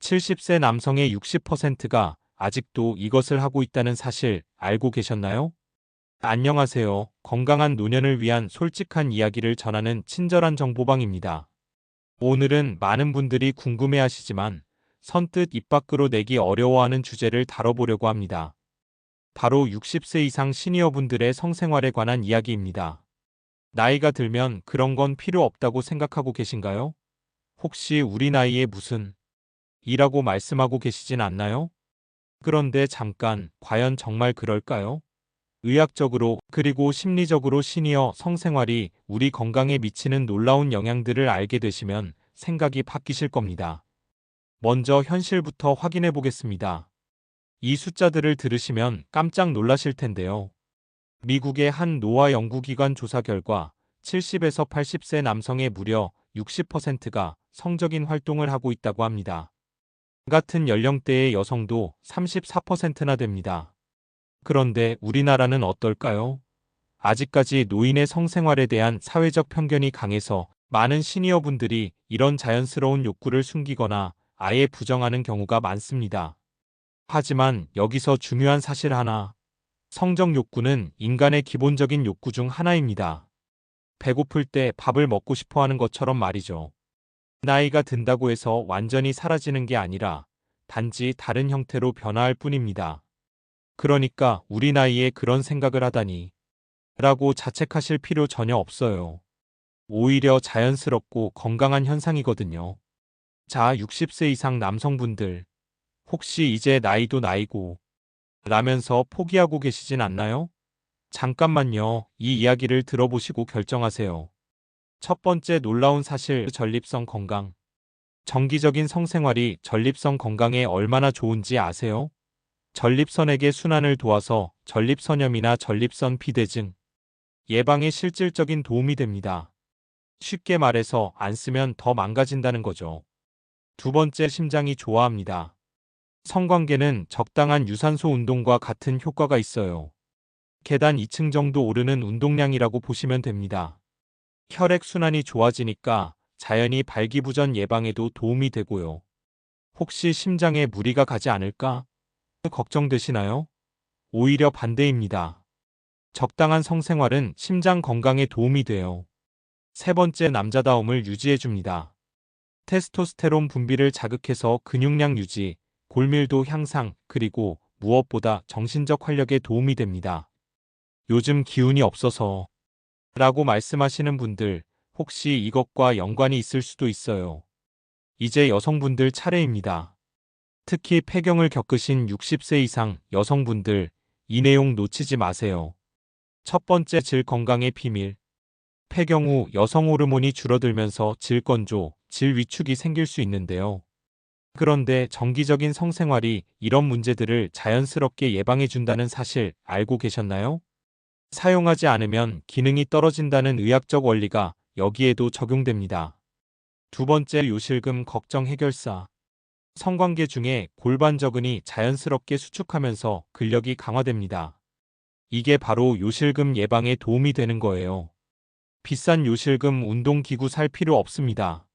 70세 남성의 60%가 아직도 이것을 하고 있다는 사실 알고 계셨나요? 안녕하세요. 건강한 노년을 위한 솔직한 이야기를 전하는 친절한 정보방입니다. 오늘은 많은 분들이 궁금해하시지만 선뜻 입 밖으로 내기 어려워하는 주제를 다뤄보려고 합니다. 바로 60세 이상 시니어분들의 성생활에 관한 이야기입니다. 나이가 들면 그런 건 필요 없다고 생각하고 계신가요? 혹시 우리 나이에 무슨 이라고 말씀하고 계시진 않나요? 그런데 잠깐, 과연 정말 그럴까요? 의학적으로 그리고 심리적으로 시니어 성생활이 우리 건강에 미치는 놀라운 영향들을 알게 되시면 생각이 바뀌실 겁니다. 먼저 현실부터 확인해 보겠습니다. 이 숫자들을 들으시면 깜짝 놀라실 텐데요. 미국의 한 노화 연구기관 조사 결과 70에서 80세 남성의 무려 60%가 성적인 활동을 하고 있다고 합니다. 같은 연령대의 여성도 34%나 됩니다. 그런데 우리나라는 어떨까요? 아직까지 노인의 성생활에 대한 사회적 편견이 강해서 많은 시니어분들이 이런 자연스러운 욕구를 숨기거나 아예 부정하는 경우가 많습니다. 하지만 여기서 중요한 사실 하나. 성적 욕구는 인간의 기본적인 욕구 중 하나입니다. 배고플 때 밥을 먹고 싶어 하는 것처럼 말이죠. 나이가 든다고 해서 완전히 사라지는 게 아니라 단지 다른 형태로 변화할 뿐입니다. 그러니까 우리 나이에 그런 생각을 하다니 라고 자책하실 필요 전혀 없어요. 오히려 자연스럽고 건강한 현상이거든요. 자, 60세 이상 남성분들, 혹시 이제 나이도 나이고 라면서 포기하고 계시진 않나요? 잠깐만요. 이 이야기를 들어보시고 결정하세요. 첫 번째 놀라운 사실, 전립선 건강. 정기적인 성생활이 전립선 건강에 얼마나 좋은지 아세요? 전립선에게 순환을 도와서 전립선염이나 전립선 비대증 예방에 실질적인 도움이 됩니다. 쉽게 말해서 안 쓰면 더 망가진다는 거죠. 두 번째, 심장이 좋아합니다. 성관계는 적당한 유산소 운동과 같은 효과가 있어요. 계단 2층 정도 오르는 운동량이라고 보시면 됩니다. 혈액순환이 좋아지니까 자연히 발기부전 예방에도 도움이 되고요. 혹시 심장에 무리가 가지 않을까 걱정되시나요? 오히려 반대입니다. 적당한 성생활은 심장 건강에 도움이 돼요. 세 번째, 남자다움을 유지해줍니다. 테스토스테론 분비를 자극해서 근육량 유지, 골밀도 향상, 그리고 무엇보다 정신적 활력에 도움이 됩니다. 요즘 기운이 없어서 라고 말씀하시는 분들, 혹시 이것과 연관이 있을 수도 있어요. 이제 여성분들 차례입니다. 특히 폐경을 겪으신 60세 이상 여성분들, 이 내용 놓치지 마세요. 첫 번째, 질 건강의 비밀. 폐경 후 여성 호르몬이 줄어들면서 질건조, 질 위축이 생길 수 있는데요. 그런데 정기적인 성생활이 이런 문제들을 자연스럽게 예방해준다는 사실 알고 계셨나요? 사용하지 않으면 기능이 떨어진다는 의학적 원리가 여기에도 적용됩니다. 두 번째, 요실금 걱정 해결사. 성관계 중에 골반저근이 자연스럽게 수축하면서 근력이 강화됩니다. 이게 바로 요실금 예방에 도움이 되는 거예요. 비싼 요실금 운동기구 살 필요 없습니다.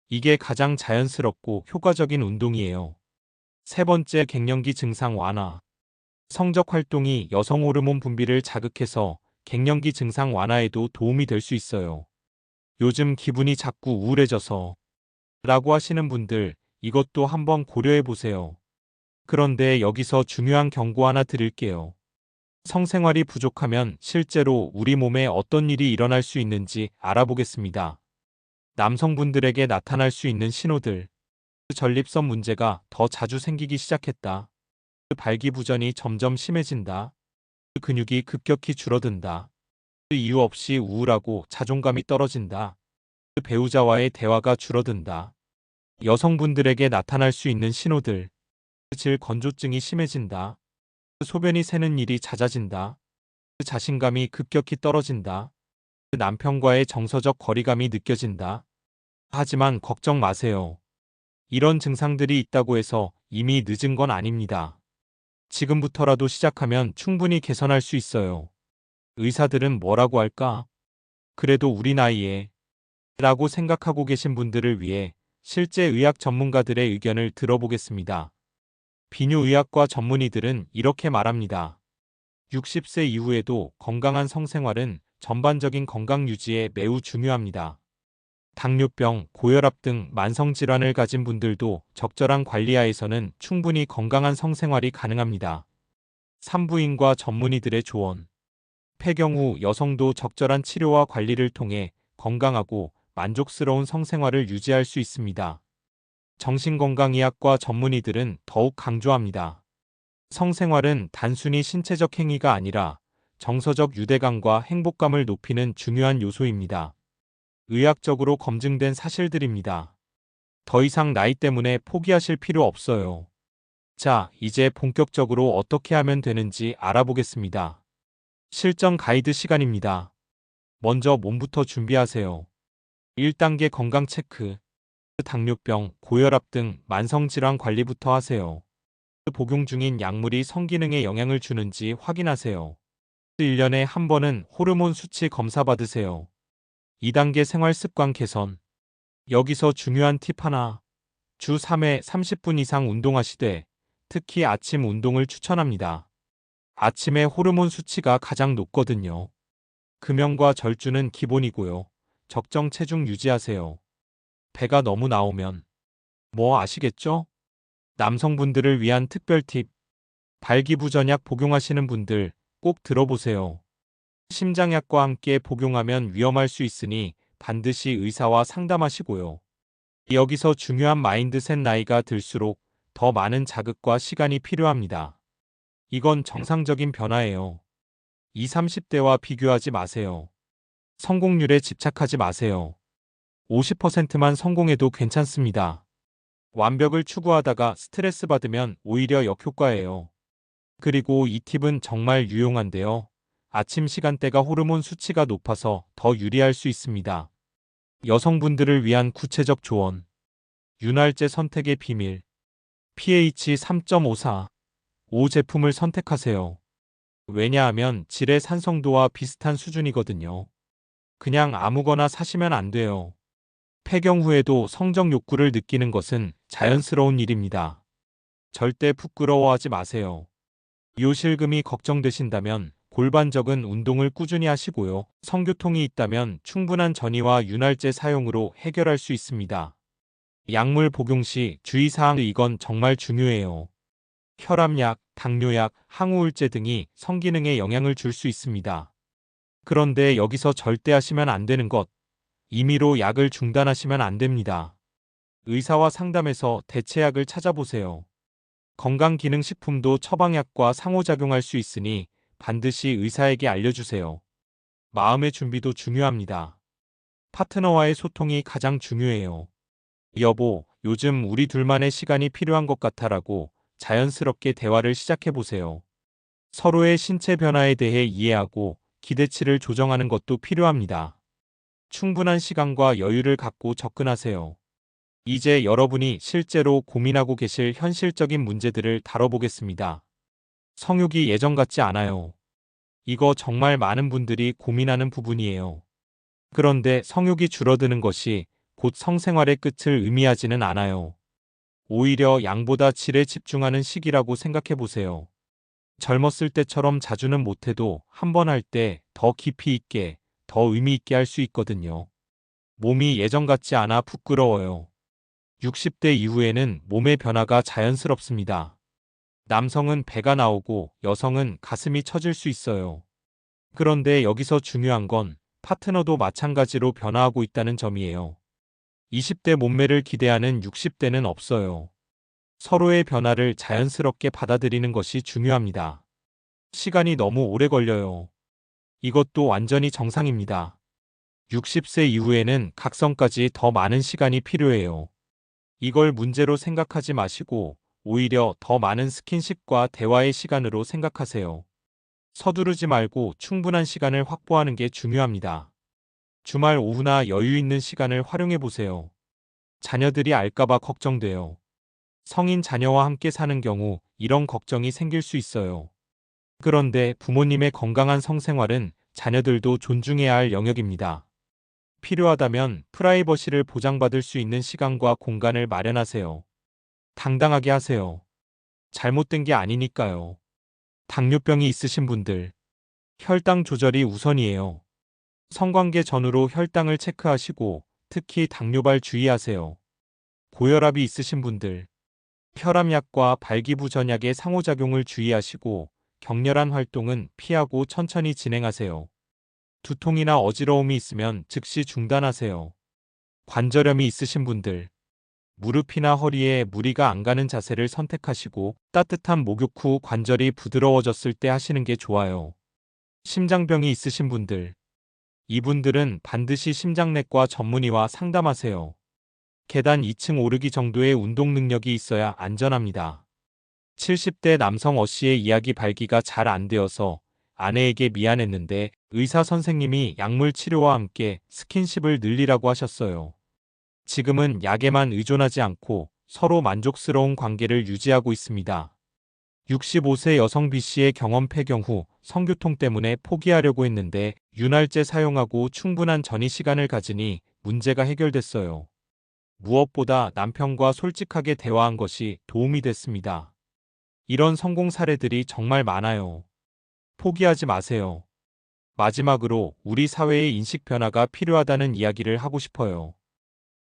이게 가장 자연스럽고 효과적인 운동이에요. 세 번째, 갱년기 증상 완화. 성적 활동이 여성 호르몬 분비를 자극해서 갱년기 증상 완화에도 도움이 될 수 있어요. 요즘 기분이 자꾸 우울해져서 라고 하시는 분들, 이것도 한번 고려해 보세요. 그런데 여기서 중요한 경고 하나 드릴게요. 성생활이 부족하면 실제로 우리 몸에 어떤 일이 일어날 수 있는지 알아보겠습니다. 남성분들에게 나타날 수 있는 신호들. 전립선 문제가 더 자주 생기기 시작했다. 발기부전이 점점 심해진다. 근육이 급격히 줄어든다. 이유 없이 우울하고 자존감이 떨어진다. 배우자와의 대화가 줄어든다. 여성분들에게 나타날 수 있는 신호들. 질 건조증이 심해진다. 소변이 새는 일이 잦아진다. 자신감이 급격히 떨어진다. 남편과의 정서적 거리감이 느껴진다. 하지만 걱정 마세요. 이런 증상들이 있다고 해서 이미 늦은 건 아닙니다. 지금부터라도 시작하면 충분히 개선할 수 있어요. 의사들은 뭐라고 할까? 그래도 우리 나이에 라고 생각하고 계신 분들을 위해 실제 의학 전문가들의 의견을 들어보겠습니다. 비뇨의학과 전문의들은 이렇게 말합니다. 60세 이후에도 건강한 성생활은 전반적인 건강 유지에 매우 중요합니다. 당뇨병, 고혈압 등 만성질환을 가진 분들도 적절한 관리하에서는 충분히 건강한 성생활이 가능합니다. 산부인과 전문의들의 조언. 폐경 후 여성도 적절한 치료와 관리를 통해 건강하고 만족스러운 성생활을 유지할 수 있습니다. 정신건강의학과 전문의들은 더욱 강조합니다. 성생활은 단순히 신체적 행위가 아니라 정서적 유대감과 행복감을 높이는 중요한 요소입니다. 의학적으로 검증된 사실들입니다. 더 이상 나이 때문에 포기하실 필요 없어요. 자, 이제 본격적으로 어떻게 하면 되는지 알아보겠습니다. 실전 가이드 시간입니다. 먼저 몸부터 준비하세요. 1단계 건강 체크. 당뇨병, 고혈압 등 만성질환 관리부터 하세요. 복용 중인 약물이 성기능에 영향을 주는지 확인하세요. 1년에 한 번은 호르몬 수치 검사 받으세요. 2단계 생활 습관 개선. 여기서 중요한 팁 하나. 주 3회 30분 이상 운동하시되 특히 아침 운동을 추천합니다. 아침에 호르몬 수치가 가장 높거든요. 금연과 절주는 기본이고요. 적정 체중 유지하세요. 배가 너무 나오면 뭐 아시겠죠? 남성분들을 위한 특별 팁. 발기부전약 복용하시는 분들 꼭 들어보세요. 심장약과 함께 복용하면 위험할 수 있으니 반드시 의사와 상담하시고요. 여기서 중요한 마인드셋. 나이가 들수록 더 많은 자극과 시간이 필요합니다. 이건 정상적인 변화예요. 20, 30대와 비교하지 마세요. 성공률에 집착하지 마세요. 50%만 성공해도 괜찮습니다. 완벽을 추구하다가 스트레스 받으면 오히려 역효과예요. 그리고 이 팁은 정말 유용한데요. 아침 시간대가 호르몬 수치가 높아서 더 유리할 수 있습니다. 여성분들을 위한 구체적 조언. 윤활제 선택의 비밀. pH 3.54, 5 제품을 선택하세요. 왜냐하면 질의 산성도와 비슷한 수준이거든요. 그냥 아무거나 사시면 안 돼요. 폐경 후에도 성적 욕구를 느끼는 것은 자연스러운 일입니다. 절대 부끄러워하지 마세요. 요실금이 걱정되신다면 골반적인 운동을 꾸준히 하시고요. 성교통이 있다면 충분한 전이와 윤활제 사용으로 해결할 수 있습니다. 약물 복용 시 주의사항. 이건 정말 중요해요. 혈압약, 당뇨약, 항우울제 등이 성기능에 영향을 줄 수 있습니다. 그런데 여기서 절대 하시면 안 되는 것. 임의로 약을 중단하시면 안 됩니다. 의사와 상담해서 대체약을 찾아보세요. 건강기능식품도 처방약과 상호작용할 수 있으니 반드시 의사에게 알려주세요. 마음의 준비도 중요합니다. 파트너와의 소통이 가장 중요해요. 여보, 요즘 우리 둘만의 시간이 필요한 것 같아라고 자연스럽게 대화를 시작해보세요. 서로의 신체 변화에 대해 이해하고 기대치를 조정하는 것도 필요합니다. 충분한 시간과 여유를 갖고 접근하세요. 이제 여러분이 실제로 고민하고 계실 현실적인 문제들을 다뤄보겠습니다. 성욕이 예전 같지 않아요. 이거 정말 많은 분들이 고민하는 부분이에요. 그런데 성욕이 줄어드는 것이 곧 성생활의 끝을 의미하지는 않아요. 오히려 양보다 질에 집중하는 시기라고 생각해 보세요. 젊었을 때처럼 자주는 못해도 한 번 할 때 더 깊이 있게, 더 의미 있게 할 수 있거든요. 몸이 예전 같지 않아 부끄러워요. 60대 이후에는 몸의 변화가 자연스럽습니다. 남성은 배가 나오고 여성은 가슴이 처질 수 있어요. 그런데 여기서 중요한 건 파트너도 마찬가지로 변화하고 있다는 점이에요. 20대 몸매를 기대하는 60대는 없어요. 서로의 변화를 자연스럽게 받아들이는 것이 중요합니다. 시간이 너무 오래 걸려요. 이것도 완전히 정상입니다. 60세 이후에는 각성까지 더 많은 시간이 필요해요. 이걸 문제로 생각하지 마시고 오히려 더 많은 스킨십과 대화의 시간으로 생각하세요. 서두르지 말고 충분한 시간을 확보하는 게 중요합니다. 주말 오후나 여유 있는 시간을 활용해 보세요. 자녀들이 알까봐 걱정돼요. 성인 자녀와 함께 사는 경우 이런 걱정이 생길 수 있어요. 그런데 부모님의 건강한 성생활은 자녀들도 존중해야 할 영역입니다. 필요하다면 프라이버시를 보장받을 수 있는 시간과 공간을 마련하세요. 당당하게 하세요. 잘못된 게 아니니까요. 당뇨병이 있으신 분들, 혈당 조절이 우선이에요. 성관계 전후로 혈당을 체크하시고 특히 당뇨발 주의하세요. 고혈압이 있으신 분들, 혈압약과 발기부전약의 상호작용을 주의하시고 격렬한 활동은 피하고 천천히 진행하세요. 두통이나 어지러움이 있으면 즉시 중단하세요. 관절염이 있으신 분들, 무릎이나 허리에 무리가 안 가는 자세를 선택하시고 따뜻한 목욕 후 관절이 부드러워졌을 때 하시는 게 좋아요. 심장병이 있으신 분들, 이분들은 반드시 심장내과 전문의와 상담하세요. 계단 2층 오르기 정도의 운동 능력이 있어야 안전합니다. 70대 남성 어씨의 이야기 발기가 잘 안 되어서 아내에게 미안했는데 의사 선생님이 약물 치료와 함께 스킨십을 늘리라고 하셨어요. 지금은 약에만 의존하지 않고 서로 만족스러운 관계를 유지하고 있습니다. 65세 여성 B씨의 경험 폐경 후 성교통 때문에 포기하려고 했는데 윤활제 사용하고 충분한 전이 시간을 가지니 문제가 해결됐어요. 무엇보다 남편과 솔직하게 대화한 것이 도움이 됐습니다. 이런 성공 사례들이 정말 많아요. 포기하지 마세요. 마지막으로 우리 사회의 인식 변화가 필요하다는 이야기를 하고 싶어요.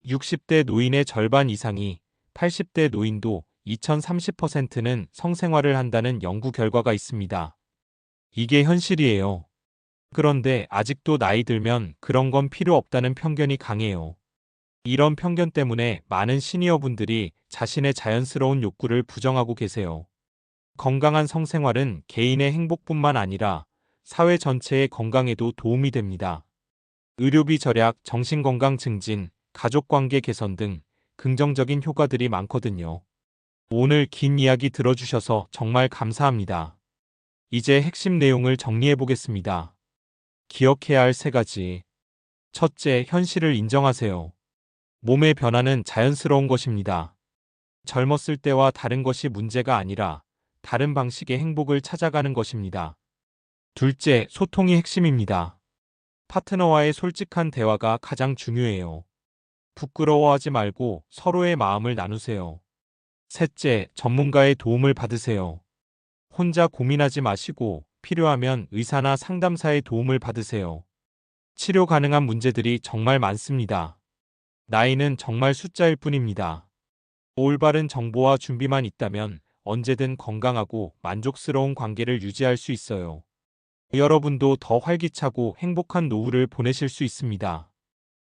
60대 노인의 절반 이상이 80대 노인도 2030%는 성생활을 한다는 연구 결과가 있습니다. 이게 현실이에요. 그런데 아직도 나이 들면 그런 건 필요 없다는 편견이 강해요. 이런 편견 때문에 많은 시니어분들이 자신의 자연스러운 욕구를 부정하고 계세요. 건강한 성생활은 개인의 행복뿐만 아니라 사회 전체의 건강에도 도움이 됩니다. 의료비 절약, 정신건강 증진, 가족관계 개선 등 긍정적인 효과들이 많거든요. 오늘 긴 이야기 들어주셔서 정말 감사합니다. 이제 핵심 내용을 정리해 보겠습니다. 기억해야 할 3가지. 첫째, 현실을 인정하세요. 몸의 변화는 자연스러운 것입니다. 젊었을 때와 다른 것이 문제가 아니라 다른 방식의 행복을 찾아가는 것입니다. 둘째, 소통이 핵심입니다. 파트너와의 솔직한 대화가 가장 중요해요. 부끄러워하지 말고 서로의 마음을 나누세요. 셋째, 전문가의 도움을 받으세요. 혼자 고민하지 마시고 필요하면 의사나 상담사의 도움을 받으세요. 치료 가능한 문제들이 정말 많습니다. 나이는 정말 숫자일 뿐입니다. 올바른 정보와 준비만 있다면 언제든 건강하고 만족스러운 관계를 유지할 수 있어요. 여러분도 더 활기차고 행복한 노후를 보내실 수 있습니다.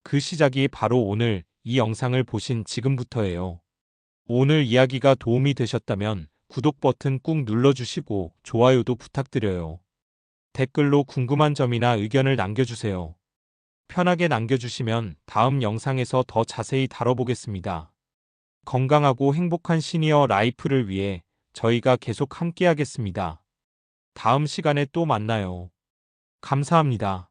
그 시작이 바로 오늘 이 영상을 보신 지금부터예요. 오늘 이야기가 도움이 되셨다면 구독 버튼 꾹 눌러주시고 좋아요도 부탁드려요. 댓글로 궁금한 점이나 의견을 남겨주세요. 편하게 남겨주시면 다음 영상에서 더 자세히 다뤄보겠습니다. 건강하고 행복한 시니어 라이프를 위해 저희가 계속 함께하겠습니다. 다음 시간에 또 만나요. 감사합니다.